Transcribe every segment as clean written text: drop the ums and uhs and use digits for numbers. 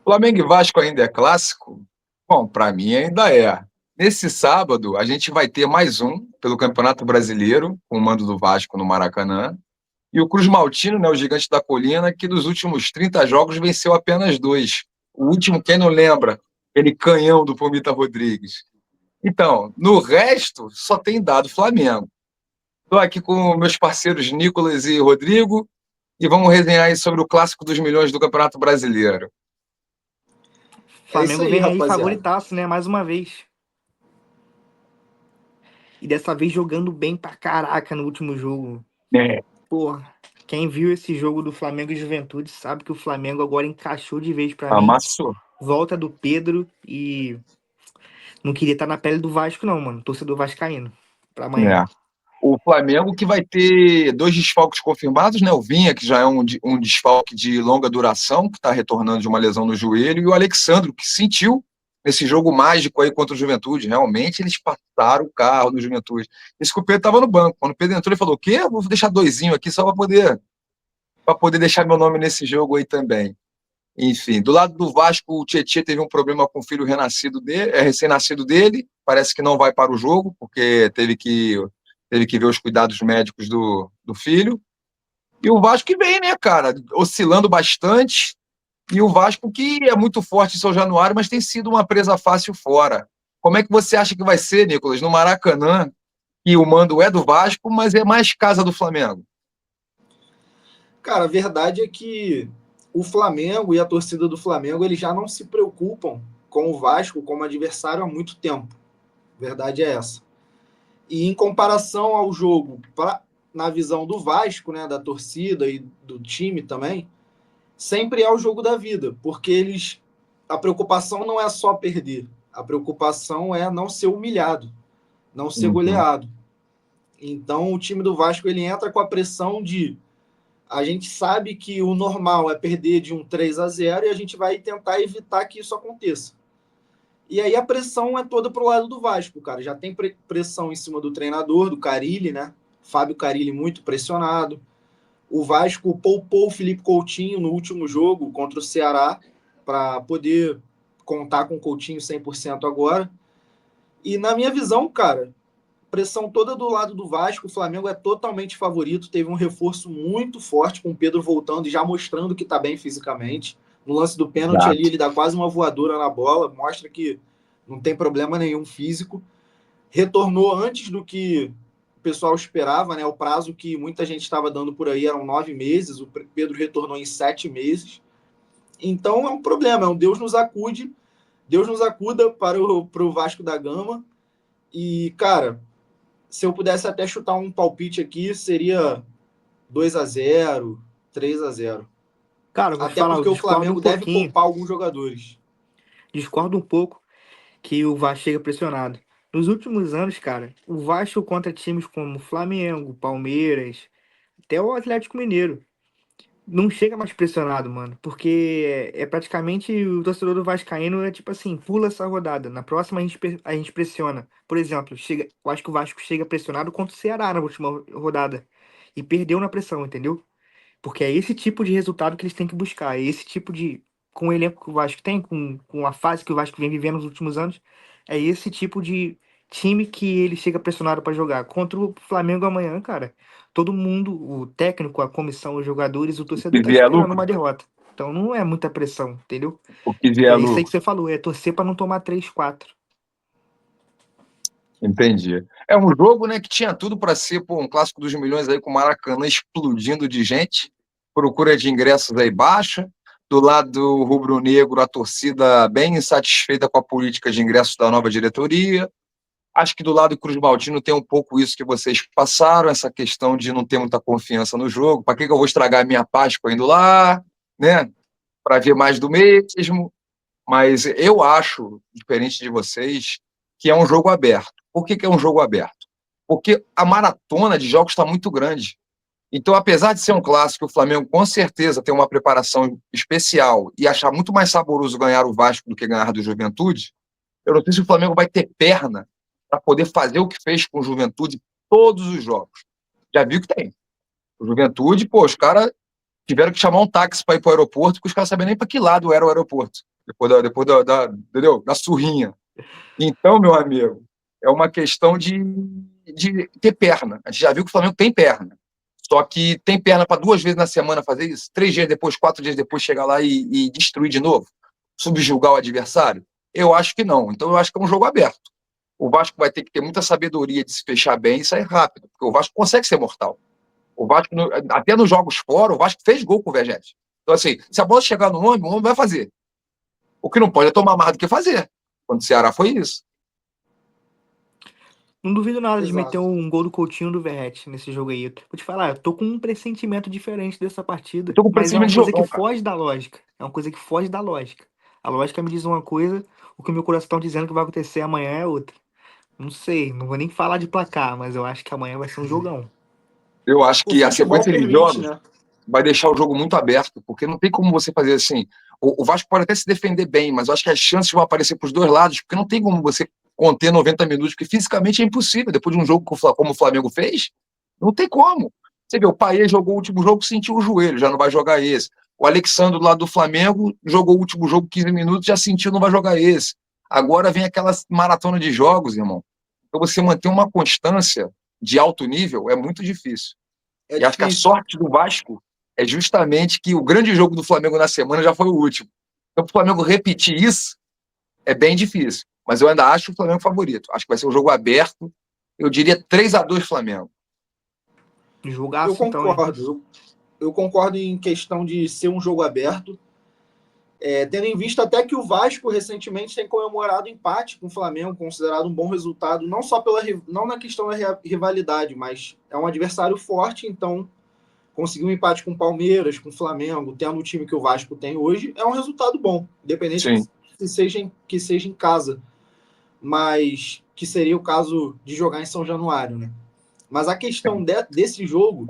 Flamengo e Vasco ainda é clássico? Bom, para mim ainda é. Nesse sábado, a gente vai ter mais um pelo Campeonato Brasileiro, com o mando do Vasco no Maracanã. E o Cruz Maltino, né, o gigante da colina, que nos últimos 30 jogos venceu apenas dois. O último, quem não lembra? Aquele canhão do Pomita Rodrigues. Então, no resto, só tem dado Flamengo. Estou aqui com meus parceiros Nicolas e Rodrigo e vamos resenhar aí sobre o clássico dos milhões do Campeonato Brasileiro. É isso Flamengo aí, vem aí rapaziada. favoritaço, né? Mais uma vez. E dessa vez jogando bem pra caraca no último jogo. É, Porra, quem viu esse jogo do Flamengo e Juventude sabe que o Flamengo agora encaixou de vez pra mim. amassou. Volta do Pedro e não queria estar na pele do Vasco, não, mano. Torcedor vascaíno. Pra amanhã. É. O Flamengo que vai ter dois desfalques confirmados, né? O Vinha, que já é um desfalque de longa duração, que está retornando de uma lesão no joelho, e o Alexandro, que sentiu nesse jogo mágico aí contra o Juventude. Realmente eles passaram o carro do Juventude. Esse que o Pedro estava no banco. Quando o Pedro entrou, ele falou: o quê? Vou deixar doisinho aqui só para poder deixar meu nome nesse jogo aí também. Enfim, do lado do Vasco, o Tietchan teve um problema com o filho renascido dele, recém-nascido dele. Parece que não vai para o jogo, porque teve que ver os cuidados médicos do filho. E o Vasco que vem, né, cara, oscilando bastante. E o Vasco que é muito forte em São Januário, mas tem sido uma presa fácil fora. Como é que você acha que vai ser, Nicolas, no Maracanã, que o mando é do Vasco, mas é mais casa do Flamengo? Cara, a verdade é que o Flamengo e a torcida do Flamengo eles já não se preocupam com o Vasco como adversário há muito tempo. A verdade é essa. E em comparação ao jogo, na visão do Vasco, né, da torcida e do time também, sempre é o jogo da vida, porque a preocupação não é só perder, a preocupação é não ser humilhado, não ser Uhum. goleado. Então o time do Vasco ele entra com a pressão de a gente sabe que o normal é perder de um 3-0 e a gente vai tentar evitar que isso aconteça. E aí a pressão é toda pro lado do Vasco, cara. Já tem pressão em cima do treinador, do Carille, né? Fábio Carille muito pressionado. O Vasco poupou o Felipe Coutinho no último jogo contra o Ceará para poder contar com o Coutinho 100% agora. E na minha visão, cara, pressão toda do lado do Vasco, o Flamengo é totalmente favorito, teve um reforço muito forte com o Pedro voltando e já mostrando que tá bem fisicamente. No lance do pênalti ali, Exato. ele dá quase uma voadora na bola, mostra que não tem problema nenhum físico. Retornou antes do que o pessoal esperava, né? O prazo que muita gente estava dando por aí eram 9 meses, o Pedro retornou em 7 meses. Então é um problema, é um Deus nos acuda para o Vasco da Gama. E, cara, se eu pudesse até chutar um palpite aqui, seria 2-0, 3-0. Cara, eu vou te Até falar, eu porque o discordo um Flamengo deve pouquinho. poupar alguns jogadores. Discordo um pouco que o Vasco chega pressionado. Nos últimos anos, cara, o Vasco contra times como Flamengo, Palmeiras, até o Atlético Mineiro, não chega mais pressionado, mano. Porque é praticamente o torcedor do Vascaíno é tipo assim, pula essa rodada. Na próxima a gente pressiona. Por exemplo, eu acho que o Vasco chega pressionado contra o Ceará na última rodada. E perdeu na pressão, entendeu? Porque é esse tipo de resultado que eles têm que buscar. É esse tipo de. Com o elenco que o Vasco tem, com a fase que o Vasco vem vivendo nos últimos anos, é esse tipo de time que ele chega pressionado para jogar. Contra o Flamengo amanhã, cara, todo mundo, o técnico, a comissão, os jogadores, o O torcedor que tá vier esperando lucro, uma derrota. Então não é muita pressão, entendeu? o que vier É isso aí que lucro. você falou, é torcer para não tomar 3-4. Entendi. É um jogo, né, que tinha tudo para ser pô, um clássico dos milhões aí com o Maracanã explodindo de gente, procura de ingressos aí baixa. Do lado rubro-negro, a torcida bem insatisfeita com a política de ingressos da nova diretoria. Acho que do lado Cruz Maltino tem um pouco isso que vocês passaram, essa questão de não ter muita confiança no jogo. Para que eu vou estragar a minha Páscoa indo lá, né? Para ver mais do mesmo. Mas eu acho, diferente de vocês, que é um jogo aberto. Por que é um jogo aberto? Porque a maratona de jogos está muito grande. Então, apesar de ser um clássico, o Flamengo com certeza tem uma preparação especial e achar muito mais saboroso ganhar o Vasco do que ganhar do Juventude. Eu não sei se o Flamengo vai ter perna para poder fazer o que fez com o Juventude todos os jogos. Já viu que tem. O Juventude, pô, os caras tiveram que chamar um táxi para ir para o aeroporto, porque os caras sabiam nem para que lado era o aeroporto. Entendeu? Da surrinha. Então, meu amigo, é uma questão de ter perna. A gente já viu que o Flamengo tem perna. Só que tem perna para 2 vezes na semana fazer isso? 3 dias depois, 4 dias depois, chegar lá e destruir de novo? Subjugar o adversário? Eu acho que não. Então, eu acho que é um jogo aberto. O Vasco vai ter que ter muita sabedoria de se fechar bem e sair rápido, porque o Vasco consegue ser mortal. O Vasco, até nos jogos fora, o Vasco fez gol com o Vegete. Então, assim, se a bola chegar no homem, o homem vai fazer. O que não pode é tomar mais do que fazer. Quando o Ceará foi isso. Não duvido nada de meter Exato. um gol do Coutinho do Verratti nesse jogo aí. Vou te falar, eu tô com um pressentimento diferente dessa Eu partida, tô com mas é pressionamento uma de coisa que jogão, cara. foge da lógica. É uma coisa que foge da lógica. A lógica me diz uma coisa, o que o meu coração tá dizendo que vai acontecer amanhã é outra. Não sei, não vou nem falar de placar, mas eu acho que amanhã vai ser um jogão. Eu acho O que a futebol sequência de permite, jogos né? vai deixar o jogo muito aberto, porque não tem como você fazer assim. O Vasco pode até se defender bem, mas eu acho que as chances vão aparecer para os dois lados, porque não tem como você conter 90 minutos, porque fisicamente é impossível. Depois de um jogo como o Flamengo fez, não tem como. Você vê, o Payet jogou o último jogo, sentiu o joelho, já não vai jogar esse. O Alexandre, do lado do Flamengo, jogou o último jogo 15 minutos, já sentiu, não vai jogar esse. Agora vem aquela maratona de jogos, irmão. Então você manter uma constância de alto nível é muito difícil. É E acho que a difícil. sorte do Vasco é justamente que o grande jogo do Flamengo na semana já foi o último. Então, para o Flamengo repetir isso é bem difícil. Mas eu ainda acho o Flamengo favorito. Acho que vai ser um jogo aberto. Eu diria 3-2 Flamengo. Eu Jogaço então, hein? concordo. Eu concordo em questão de ser um jogo aberto. Tendo em vista até que o Vasco recentemente tem comemorado empate com o Flamengo, considerado um bom resultado, não só não na questão da rivalidade, mas é um adversário forte, então conseguir um empate com o Palmeiras, com o Flamengo, tendo o time que o Vasco tem hoje, é um resultado bom, independente Sim. que seja em casa, mas que seria o caso de jogar em São Januário, né? Mas a questão desse jogo,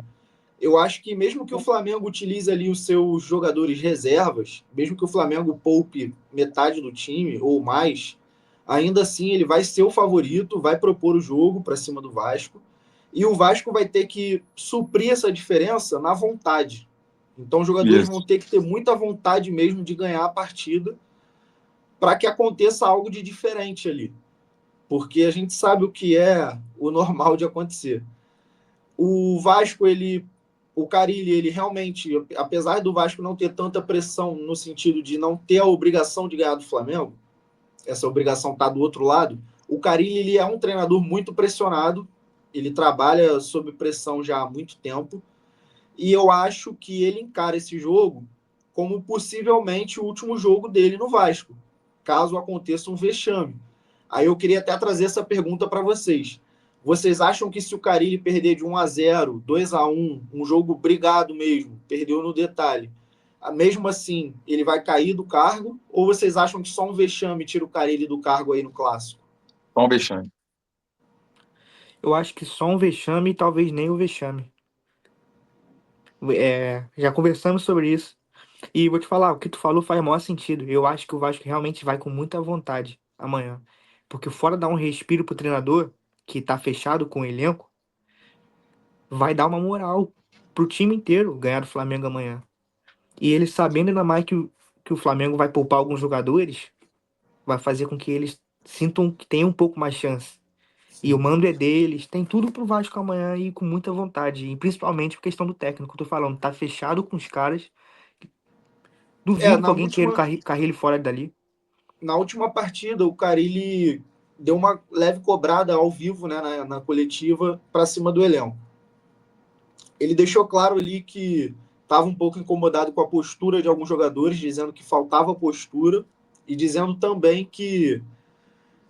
eu acho que mesmo que o Flamengo utilize ali os seus jogadores reservas, mesmo que o Flamengo poupe metade do time ou mais, ainda assim ele vai ser o favorito, vai propor o jogo para cima do Vasco, e o Vasco vai ter que suprir essa diferença na vontade. Então os jogadores vão Isso. ter que ter muita vontade mesmo de ganhar a partida para que aconteça algo de diferente ali. Porque a gente sabe o que é o normal de acontecer. O Vasco, o Carille, ele realmente, apesar do Vasco não ter tanta pressão no sentido de não ter a obrigação de ganhar do Flamengo, essa obrigação está do outro lado, o Carille, ele é um treinador muito pressionado, ele trabalha sob pressão já há muito tempo, e eu acho que ele encara esse jogo como possivelmente o último jogo dele no Vasco, caso aconteça um vexame. Aí eu queria até trazer essa pergunta para vocês. Vocês acham que se o Carille perder de 1-0, 2-1, um jogo brigado mesmo, perdeu no detalhe, mesmo assim ele vai cair do cargo? Ou vocês acham que só um vexame tira o Carille do cargo aí no Clássico? Vamos vexame. Eu acho que só um vexame e talvez nem o vexame. Já conversamos sobre isso. E vou te falar, o que tu falou faz o maior sentido. Eu acho que o Vasco realmente vai com muita vontade amanhã. Porque fora dar um respiro pro treinador, que tá fechado com o elenco, vai dar uma moral pro time inteiro ganhar do Flamengo amanhã. E eles sabendo ainda mais que o Flamengo vai poupar alguns jogadores, vai fazer com que eles sintam que tem um pouco mais chance. E o mando é deles, tem tudo pro Vasco amanhã e com muita vontade. E principalmente por questão do técnico, eu tô falando, tá fechado com os caras. Duvido que Na alguém queira o última, Carrilho fora dali. na última partida, o Carille deu uma leve cobrada ao vivo, né, na coletiva para cima do elenco. Ele deixou claro ali que estava um pouco incomodado com a postura de alguns jogadores, dizendo que faltava postura e dizendo também que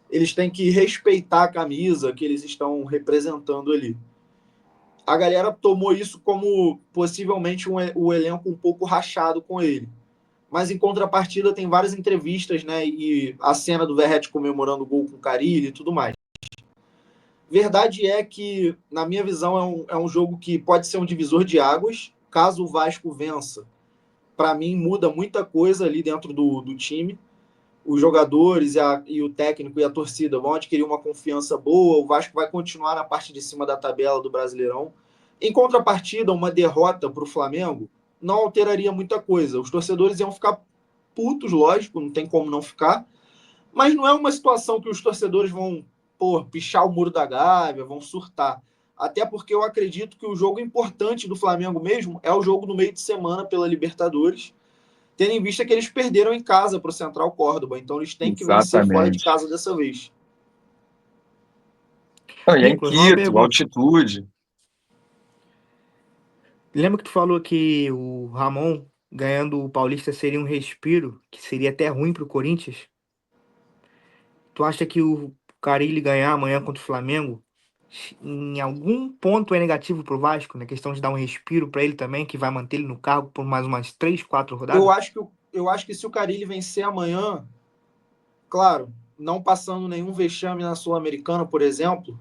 eles têm que respeitar a camisa que eles estão representando ali. A galera tomou isso como possivelmente o elenco um pouco rachado com ele. Mas em contrapartida tem várias entrevistas, né? E a cena do Verratti comemorando o gol com o Carille e tudo mais. Verdade é que, na minha visão, é um jogo que pode ser um divisor de águas. Caso o Vasco vença, para mim muda muita coisa ali dentro do time. Os jogadores e o técnico e a torcida vão adquirir uma confiança boa. O Vasco vai continuar na parte de cima da tabela do Brasileirão. Em contrapartida, uma derrota para o Flamengo não alteraria muita coisa. Os torcedores iam ficar putos, lógico, não tem como não ficar, mas não é uma situação que os torcedores vão, pichar o muro da Gávea, vão surtar. Até porque eu acredito que o jogo importante do Flamengo mesmo é o jogo no meio de semana pela Libertadores, tendo em vista que eles perderam em casa para o Central Córdoba, então eles têm que vencer fora de Exatamente. casa dessa vez. Não, e é em Nicolas, uma Quito, pergunta. altitude. Lembra que tu falou que o Ramon ganhando o Paulista seria um respiro, que seria até ruim pro Corinthians? Tu acha que o Carille ganhar amanhã contra o Flamengo, em algum ponto é negativo pro Vasco, na questão de dar um respiro pra ele também, que vai manter ele no cargo por mais umas 3, 4 Eu rodadas? acho que se o Carille vencer amanhã, claro, não passando nenhum vexame na Sul-Americana, por exemplo,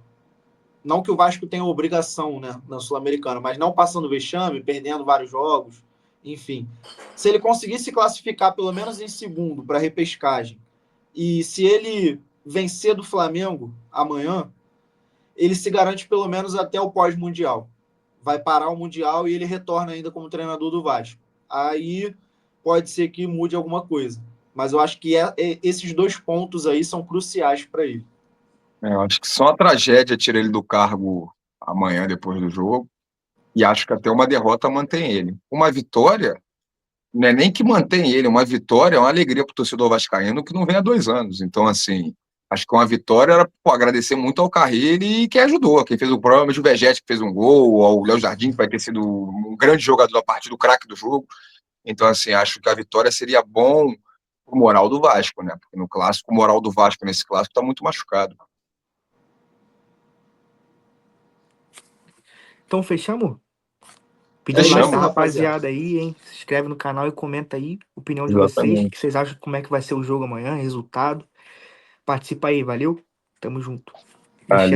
não que o Vasco tenha obrigação, né, na Sul-Americana, mas não passando vexame, perdendo vários jogos, enfim. Se ele conseguir se classificar pelo menos em segundo para repescagem, e se ele vencer do Flamengo amanhã, ele se garante pelo menos até o pós-mundial. Vai parar o mundial e ele retorna ainda como treinador do Vasco. Aí pode ser que mude alguma coisa. Mas eu acho que esses 2 pontos aí são cruciais para ele. Eu acho que só a tragédia tira ele do cargo amanhã, depois do jogo. E acho que até uma derrota mantém ele. Uma vitória, não é nem que mantém ele, uma vitória é uma alegria para o torcedor vascaíno que não vem há 2 anos. Então, assim, acho que uma vitória era agradecer muito ao Carrilli e quem ajudou, quem fez o provavelmente o Vegete que fez um gol, ao Léo Jardim, que vai ter sido um grande jogador a partir do craque do jogo. Então, assim, acho que a vitória seria bom pro moral do Vasco, né? Porque no clássico, o moral do Vasco nesse clássico está muito machucado. Então fechamos? É Pedir like isso, da Fechamos. rapaziada. rapaziada aí, hein? Se inscreve no canal e comenta aí a opinião de vocês. O que Exatamente. vocês acham, como é que vai ser o jogo amanhã, resultado. Participa aí, valeu? Tamo junto. Ali